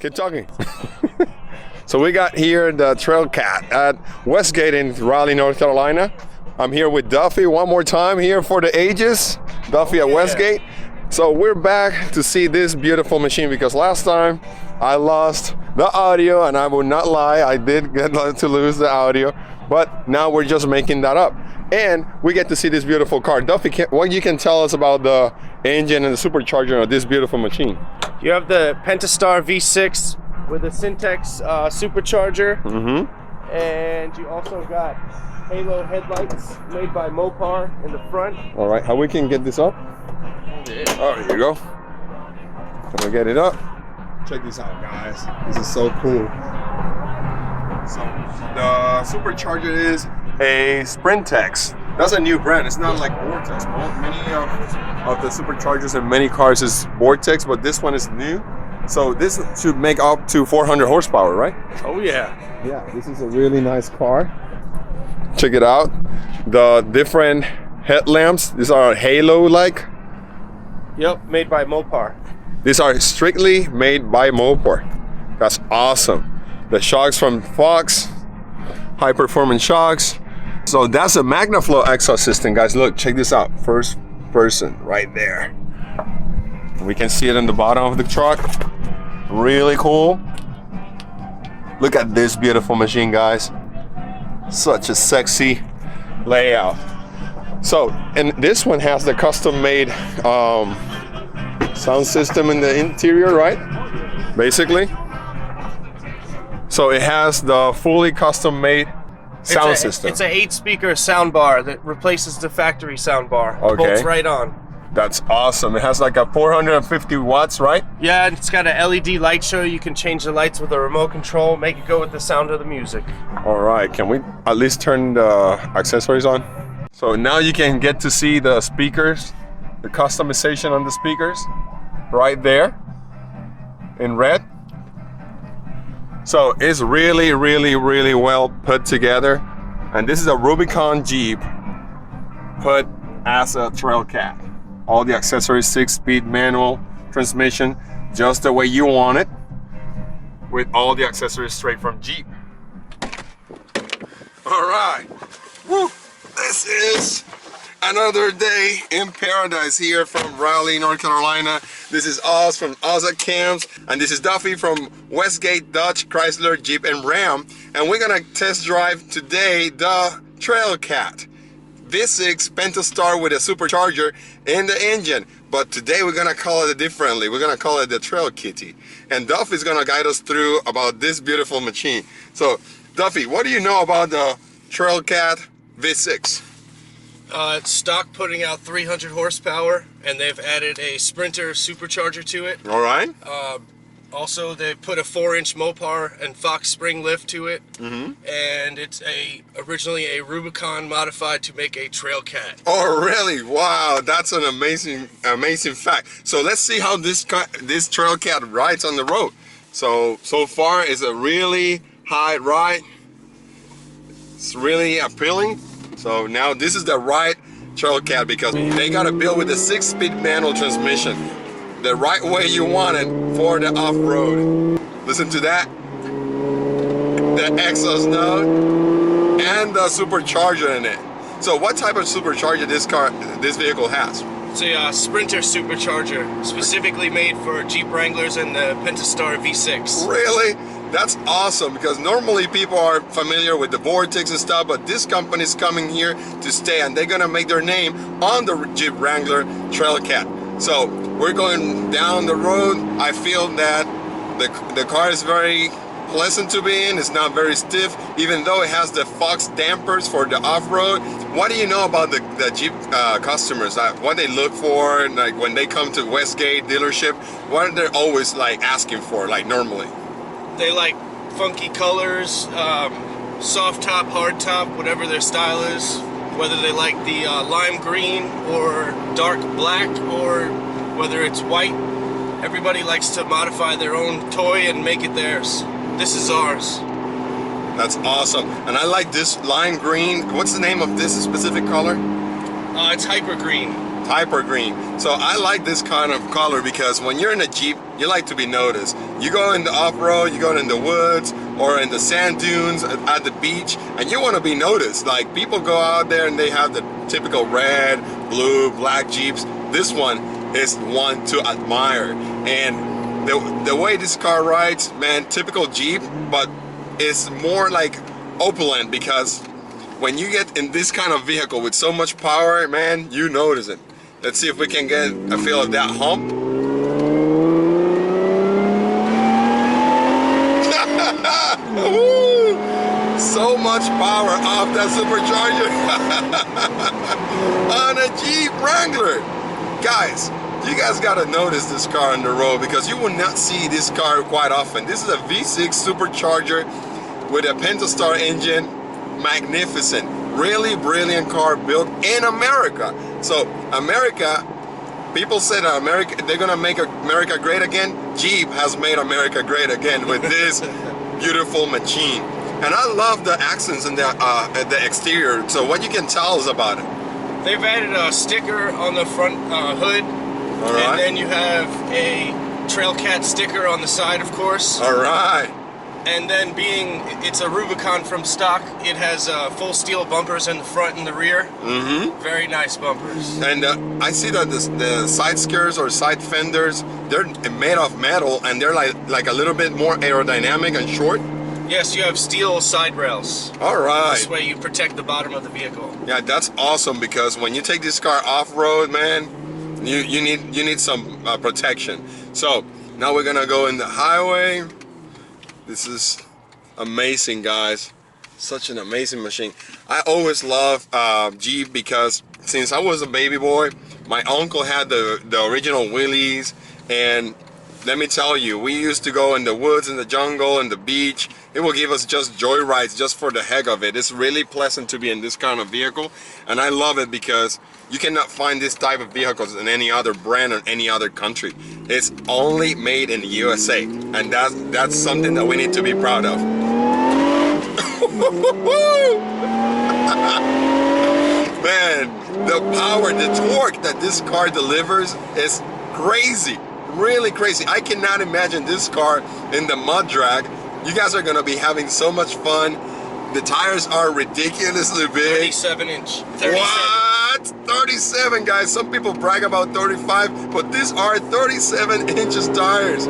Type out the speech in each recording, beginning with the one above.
Keep talking. So we got here the Trailcat at Westgate in Raleigh, North Carolina. I'm here with Duffy one more time here for the ages. Duffy at Westgate. So we're back to see this beautiful machine because last time I lost the audio, and I will not lie, I did get to lose the audio, but now we're just making that up. And we get to see this beautiful car. Duffy, what you can tell us about the engine and the supercharger of this beautiful machine? You have the Pentastar V6 with a Syntex supercharger, and you also got halo headlights made by Mopar in the front. All right, how we can get this up? Oh, there you go. Can we get it up? Check this out, guys. This is so cool. So the supercharger is a Sprintex. That's a new brand. It's not like Vortex. Many of the superchargers in many cars is Vortex, but this one is new. So this should make up to 400 horsepower, right? Oh yeah. Yeah, this is a really nice car. Check it out. The different headlamps, these are halo-like. Yep, made by Mopar. These are strictly made by Mopar. That's awesome. The shocks from Fox, high performance shocks. So that's a MagnaFlow exhaust system, guys. Look, check this out. First person right there. We can see it in the bottom of the truck. Really cool. Look at this beautiful machine, guys. Such a sexy layout. So, and this one has the custom-made sound system in the interior, right? Basically. So it has the fully custom-made sound system. It's a 8-speaker sound bar that replaces the factory sound bar. It bolts right on. That's awesome. It has like a 450 watts, right? Yeah, and it's got an LED light show. You can change the lights with a remote control, make it go with the sound of the music. All right, can we at least turn the accessories on? So now you can get to see the speakers, the customization on the speakers right there in red. So it's really, really, really well put together. And this is a Rubicon Jeep put as a Trailcat. All the accessories, 6-speed manual transmission, just the way you want it, with all the accessories straight from Jeep. All right, woo! This is another day in paradise here from Raleigh, North Carolina. This is Oz from Oz at Camps, and this is Duffy from Westgate Dodge, Chrysler, Jeep, and Ram. And we're gonna test drive today the Trailcat V6 Pentastar with a supercharger in the engine. But today we're gonna call it differently. We're gonna call it the Trail Kitty. And Duffy is gonna guide us through about this beautiful machine. So Duffy, what do you know about the Trailcat V6? It's stock, putting out 300 horsepower, and they've added a Sprinter supercharger to it. All right. Also, they put a 4-inch Mopar and Fox spring lift to it, and it's originally a Rubicon modified to make a Trailcat. Oh, really? Wow, that's an amazing fact. So let's see how this Trailcat rides on the road. So far it's a really high ride. It's really appealing. So now this is the right Trailcat because they got to build with a 6-speed manual transmission. The right way you want it for the off-road. Listen to that. The exhaust note and the supercharger in it. So what type of supercharger this vehicle has? It's a Sprinter supercharger, specifically made for Jeep Wranglers and the Pentastar V6. Really? That's awesome, because normally people are familiar with the Vortex and stuff, but this company is coming here to stay, and they're gonna make their name on the Jeep Wrangler Trailcat. So we're going down the road. I feel that the car is very pleasant to be in. It's not very stiff, even though it has the Fox dampers for the off-road. What do you know about the Jeep customers? What they look for, like when they come to Westgate dealership, what are they always like asking for, like normally? They like funky colors, soft top, hard top, whatever their style is. Whether they like the lime green or dark black, or whether it's white. Everybody likes to modify their own toy and make it theirs. This is ours. That's awesome. And I like this lime green. What's the name of this specific color? It's hyper green. hyper green. So I like this kind of color because when you're in a Jeep, you like to be noticed. You go in the off-road, you go in the woods or in the sand dunes at the beach, and you want to be noticed. Like, people go out there and they have the typical red, blue, black Jeeps. This one is one to admire. And the way this car rides, man, typical Jeep, but it's more like opulent, because when you get in this kind of vehicle with so much power, man, you notice it. Let's see if we can get a feel of that hump. Woo! So much power off that supercharger on a Jeep Wrangler. Guys, you guys gotta notice this car on the road, because you will not see this car quite often. This is a V6 supercharger with a Pentastar engine. Magnificent, really brilliant car built in America. So America, people say that America, they're gonna make America great again. Jeep has made America great again with this beautiful machine. And I love the accents in the exterior. So what you can tell us about it? They've added a sticker on the front hood. All right. And then you have a Trailcat sticker on the side, of course. All right. And then, being it's a Rubicon from stock, it has full steel bumpers in the front and the rear. Mm-hmm. Very nice bumpers. And I see that the side skirts or side fenders, they're made of metal, and they're like a little bit more aerodynamic and short. Yes, you have steel side rails. All right. This way you protect the bottom of the vehicle. Yeah, that's awesome, because when you take this car off-road, man, you need some protection. So now we're gonna go in the highway. This is amazing, guys. Such an amazing machine. I always love Jeep, because since I was a baby boy, my uncle had the original Willys, and let me tell you, we used to go in the woods, in the jungle, in the beach. It will give us just joyrides just for the heck of it. It's really pleasant to be in this kind of vehicle, and I love it because you cannot find this type of vehicles in any other brand or any other country. It's only made in the USA, and that's something that we need to be proud of. Man, the power, the torque that this car delivers is crazy. Really crazy. I cannot imagine this car in the mud drag. You guys are gonna be having so much fun. The tires are ridiculously big. 37-inch. 37. What? 37, guys. Some people brag about 35, but these are 37 inches tires.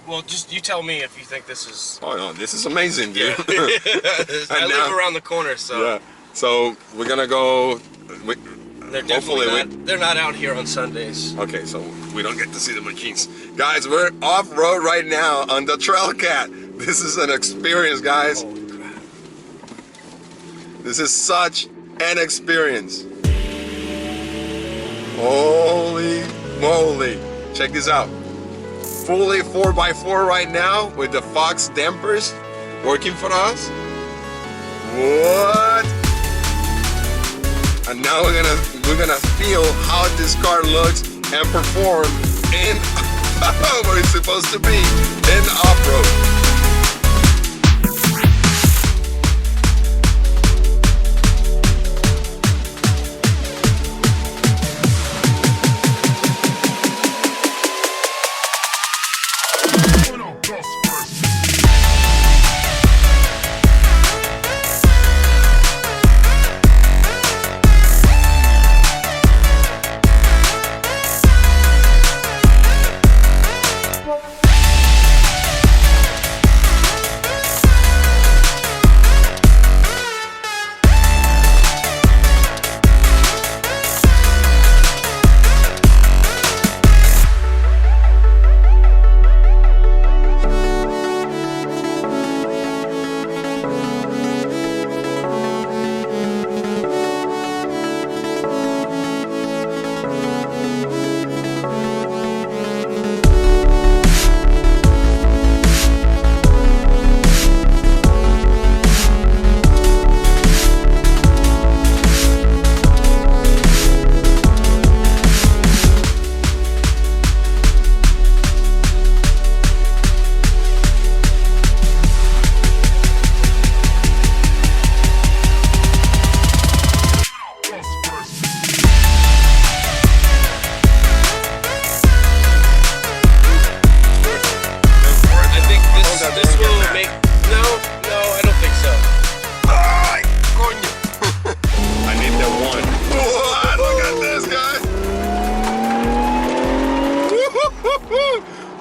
Well, just you tell me if you think this is... Oh no, this is amazing, dude. I live around the corner, so... Yeah. So we're gonna go... They're definitely they're not out here on Sundays. Okay, so we don't get to see the machines. Guys, we're off-road right now on the Trailcat. This is an experience, guys. Holy crap. This is such an experience. Holy moly. Check this out. Fully 4x4 right now with the Fox dampers working for us. What? And now we're gonna feel how this car looks and perform in where it's supposed to be, in off-road.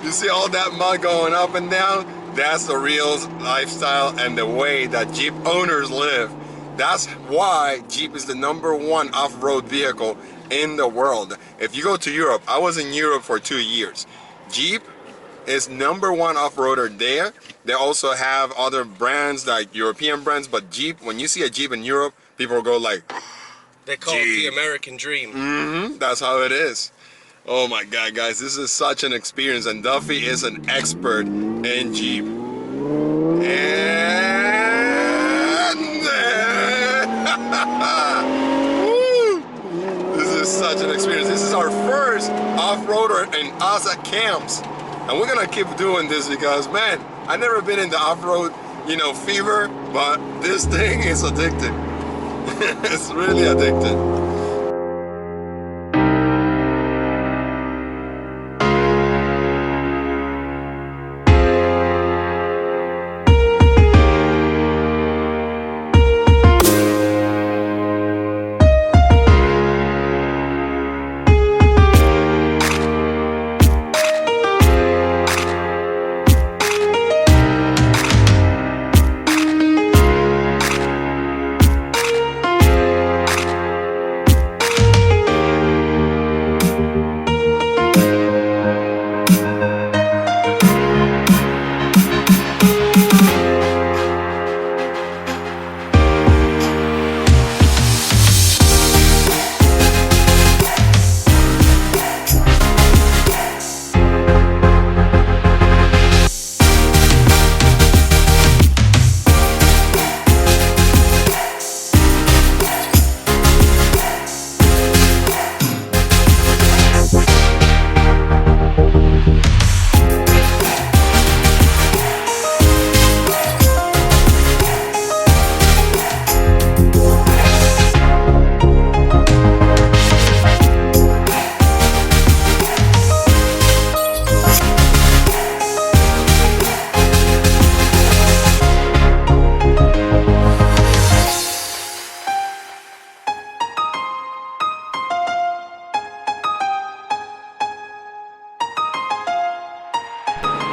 You see all that mud going up and down? That's the real lifestyle and the way that Jeep owners live. That's why Jeep is the #1 off-road vehicle in the world. If you go to Europe, I was in Europe for 2 years. Jeep is #1 off-roader there. They also have other brands like European brands, but Jeep, when you see a Jeep in Europe, people go like, they call it the American dream. That's how it is. Oh my God, guys, this is such an experience, and Duffy is an expert in Jeep. Woo! This is such an experience. This is our first off-roader in Oza camps, and we're gonna keep doing this because, man, I've never been in the off-road, fever, but this thing is addicting. It's really addicting.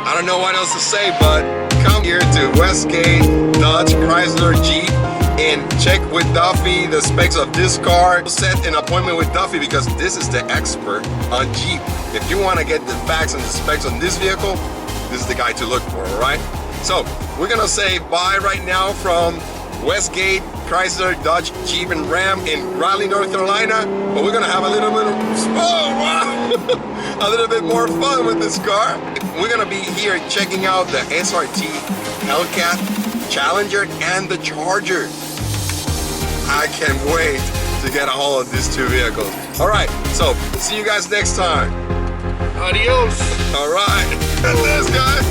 I don't know what else to say, but come here to Westgate Dodge, Chrysler, Jeep, and check with Duffy the specs of this car. Set an appointment with Duffy because this is the expert on Jeep. If you want to get the facts and the specs on this vehicle, this is the guy to look for, all right? So we're gonna say bye right now from Westgate, Chrysler, Dodge, Jeep, and Ram in Raleigh, North Carolina. But we're gonna have a little bit of, a little bit more fun with this car. We're gonna be here checking out the SRT, Hellcat, Challenger, and the Charger. I can't wait to get a hold of these two vehicles. All right, so see you guys next time. Adios. All right, this guy.